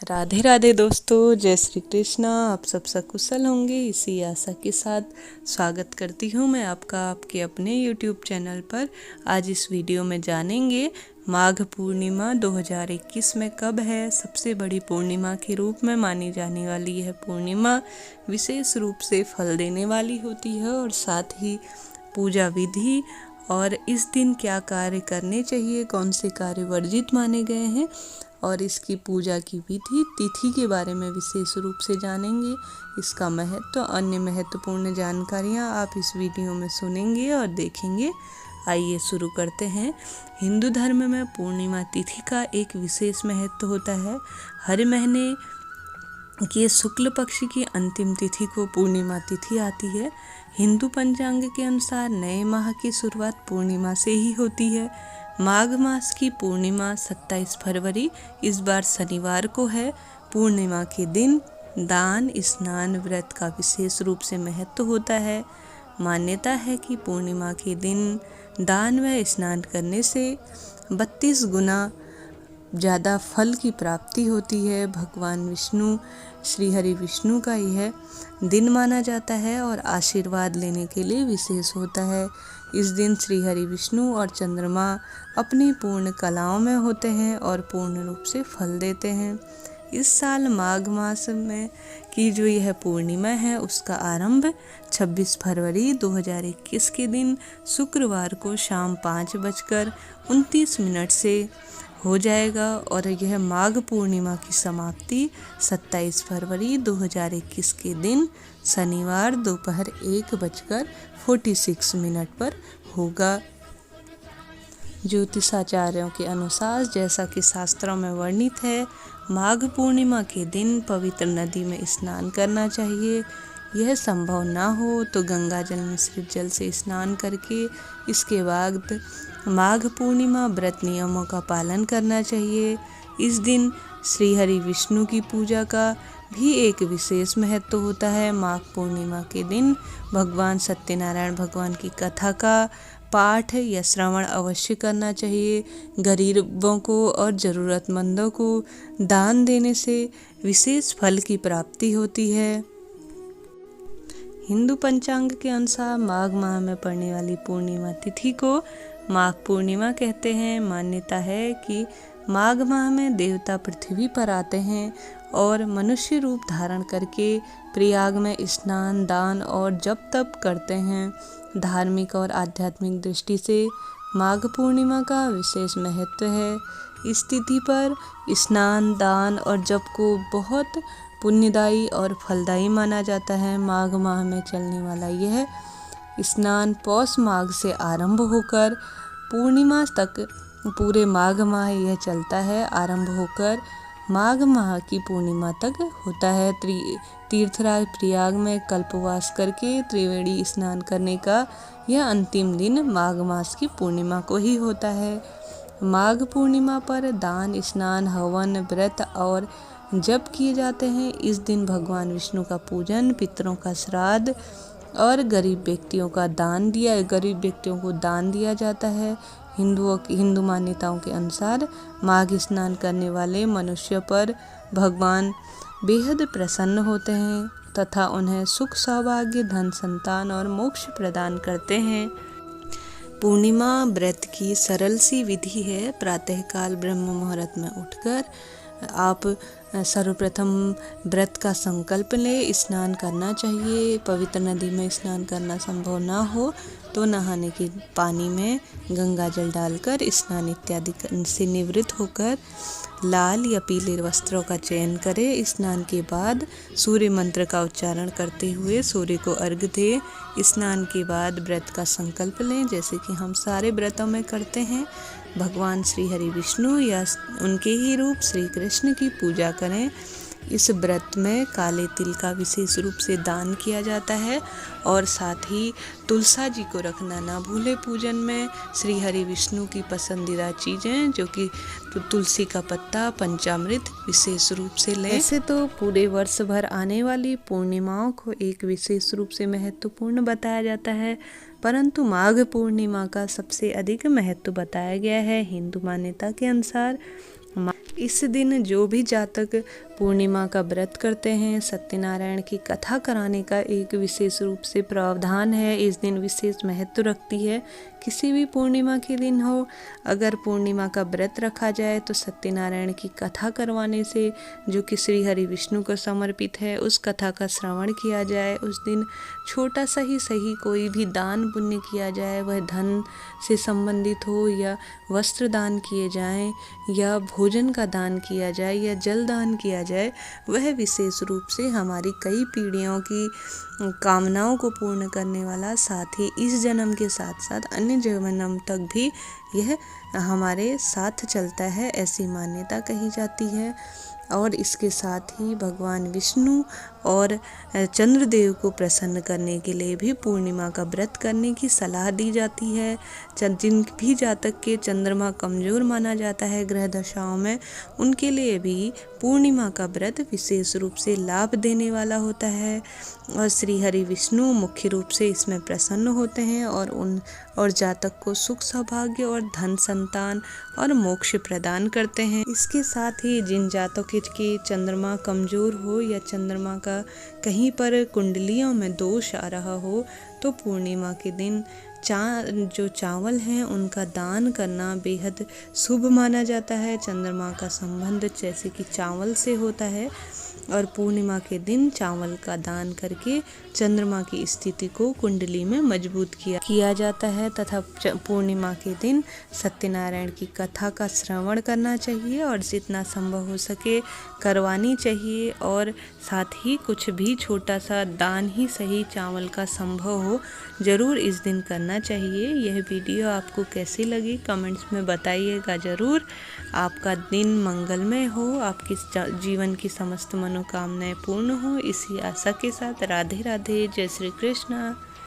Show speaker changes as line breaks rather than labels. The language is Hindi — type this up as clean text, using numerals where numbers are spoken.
राधे राधे दोस्तों, जय श्री कृष्णा। आप सब सकुशल होंगे, इसी आशा के साथ स्वागत करती हूँ मैं आपका आपके अपने YouTube चैनल पर। आज इस वीडियो में जानेंगे माघ पूर्णिमा 2021 में कब है। सबसे बड़ी पूर्णिमा के रूप में मानी जाने वाली यह पूर्णिमा विशेष रूप से फल देने वाली होती है, और साथ ही पूजा विधि और इस दिन क्या कार्य करने चाहिए, कौन से कार्य वर्जित माने गए हैं, और इसकी पूजा की विधि तिथि के बारे में विशेष रूप से जानेंगे। इसका महत्व अन्य महत्वपूर्ण जानकारियाँ आप इस वीडियो में सुनेंगे और देखेंगे। आइए शुरू करते हैं। हिंदू धर्म में पूर्णिमा तिथि का एक विशेष महत्व होता है। हर महीने के शुक्ल पक्ष की अंतिम तिथि को पूर्णिमा तिथि आती है। हिंदू पंचांग के अनुसार नए माह की शुरुआत पूर्णिमा से ही होती है। माघ मास की पूर्णिमा 27 फरवरी इस बार शनिवार को है। पूर्णिमा के दिन दान, स्नान, व्रत का विशेष रूप से महत्व होता है। मान्यता है कि पूर्णिमा के दिन दान व स्नान करने से 32 गुना ज़्यादा फल की प्राप्ति होती है। भगवान विष्णु, श्री हरि विष्णु का यह दिन माना जाता है और आशीर्वाद लेने के लिए विशेष होता है। इस दिन श्री हरि विष्णु और चंद्रमा अपनी पूर्ण कलाओं में होते हैं और पूर्ण रूप से फल देते हैं। इस साल माघ मास में की जो यह पूर्णिमा है उसका आरंभ 26 फरवरी 2021 के दिन शुक्रवार को शाम 5:29 से हो जाएगा, और यह माघ पूर्णिमा की समाप्ति 27 फरवरी 2021 के दिन शनिवार दोपहर 1:46 पर होगा। ज्योतिषाचार्यों के अनुसार, जैसा कि शास्त्रों में वर्णित है, माघ पूर्णिमा के दिन पवित्र नदी में स्नान करना चाहिए। यह संभव ना हो तो गंगा जल मिश्रित जल से स्नान करके इसके बाद माघ पूर्णिमा व्रत नियमों का पालन करना चाहिए। इस दिन श्री हरि विष्णु की पूजा का भी एक विशेष महत्व होता है। माघ पूर्णिमा के दिन भगवान सत्यनारायण भगवान की कथा का पाठ या श्रवण अवश्य करना चाहिए। गरीबों को और ज़रूरतमंदों को दान देने से विशेष फल की प्राप्ति होती है। हिंदू पंचांग के अनुसार माघ माह में पड़ने वाली पूर्णिमा तिथि को माघ पूर्णिमा कहते हैं। मान्यता है कि माघ माह में देवता पृथ्वी पर आते हैं और मनुष्य रूप धारण करके प्रयाग में स्नान, दान और जप तप करते हैं। धार्मिक और आध्यात्मिक दृष्टि से माघ पूर्णिमा का विशेष महत्व है। इस तिथि पर स्नान, दान और जप को बहुत पुण्यदायी और फलदायी माना जाता है। माघ माह में चलने वाला यह स्नान पौष माघ से आरंभ होकर पूर्णिमा तक पूरे माघ माह यह चलता है। आरंभ होकर माघ माह की पूर्णिमा तक होता है। तीर्थराज प्रयाग में कल्पवास करके त्रिवेणी स्नान करने का यह अंतिम दिन माघ मास की पूर्णिमा को ही होता है। माघ पूर्णिमा पर दान, स्नान, हवन, व्रत और जप किए जाते हैं। इस दिन भगवान विष्णु का पूजन, पितरों का श्राद्ध और गरीब व्यक्तियों को दान दिया जाता है। हिंदू मान्यताओं के अनुसार माघ स्नान करने वाले मनुष्य पर भगवान बेहद प्रसन्न होते हैं तथा उन्हें सुख, सौभाग्य, धन, संतान और मोक्ष प्रदान करते हैं। पूर्णिमा व्रत की सरल सी विधि है। प्रातःकाल ब्रह्म मुहूर्त में उठकर आप सर्वप्रथम व्रत का संकल्प ले स्नान करना चाहिए। पवित्र नदी में स्नान करना संभव ना हो तो नहाने के पानी में गंगा जल डालकर स्नान इत्यादि से निवृत्त होकर लाल या पीले वस्त्रों का चयन करें। स्नान के बाद सूर्य मंत्र का उच्चारण करते हुए सूर्य को अर्घ्य दें। स्नान के बाद व्रत का संकल्प लें, जैसे कि हम सारे व्रतों में करते हैं। भगवान श्री हरि विष्णु या उनके ही रूप श्री कृष्ण की पूजा करें। इस व्रत में काले तिल का विशेष रूप से दान किया जाता है, और साथ ही तुलसा जी को रखना ना भूले पूजन में। श्री हरि विष्णु की पसंदीदा चीज़ें जो कि तुलसी का पत्ता, पंचामृत विशेष रूप से लें। ऐसे तो पूरे वर्ष भर आने वाली पूर्णिमाओं को एक विशेष रूप से महत्वपूर्ण बताया जाता है, परंतु माघ पूर्णिमा का सबसे अधिक महत्व बताया गया है। हिंदू मान्यता के अनुसार इस दिन जो भी जातक पूर्णिमा का व्रत करते हैं, सत्यनारायण की कथा कराने का एक विशेष रूप से प्रावधान है। इस दिन विशेष महत्व रखती है। किसी भी पूर्णिमा के दिन हो, अगर पूर्णिमा का व्रत रखा जाए तो सत्यनारायण की कथा करवाने से, जो कि श्री हरि विष्णु को समर्पित है, उस कथा का श्रवण किया जाए। उस दिन छोटा सा ही सही कोई भी दान पुण्य किया जाए, वह धन से संबंधित हो या वस्त्र दान किए जाएं या भोजन का दान किया जाए या जल दान किया जाए, वह विशेष रूप से हमारी कई पीढ़ियों की कामनाओं को पूर्ण करने वाला, साथ ही इस जन्म के साथ साथ अन्य जन्म तक भी यह हमारे साथ चलता है, ऐसी मान्यता कही जाती है। और इसके साथ ही भगवान विष्णु और चंद्रदेव को प्रसन्न करने के लिए भी पूर्णिमा का व्रत करने की सलाह दी जाती है। जिन भी जातक के चंद्रमा कमज़ोर माना जाता है ग्रह दशाओं में, उनके लिए भी पूर्णिमा का व्रत विशेष रूप से लाभ देने वाला होता है। और श्री हरि विष्णु मुख्य रूप से इसमें प्रसन्न होते हैं और जातक को सुख सौभाग्य और धन संतान और मोक्ष प्रदान करते हैं। इसके साथ ही जिन जातकों की चंद्रमा कमज़ोर हो या चंद्रमा का कहीं पर कुंडलियों में दोष आ रहा हो, तो पूर्णिमा के दिन जो चावल हैं उनका दान करना बेहद शुभ माना जाता है। चंद्रमा का संबंध जैसे कि चावल से होता है, और पूर्णिमा के दिन चावल का दान करके चंद्रमा की स्थिति को कुंडली में मजबूत किया जाता है। तथा पूर्णिमा के दिन सत्यनारायण की कथा का श्रवण करना चाहिए और जितना संभव हो सके करवानी चाहिए। और साथ ही कुछ भी छोटा सा दान ही सही चावल का संभव हो, ज़रूर इस दिन करना चाहिए। यह वीडियो आपको कैसी लगी कमेंट्स में बताइएगा ज़रूर। आपका दिन मंगलमय हो, आपकी जीवन की समस्त मनोकामनाएं पूर्ण हो, इसी आशा के साथ राधे राधे, जय श्री कृष्ण।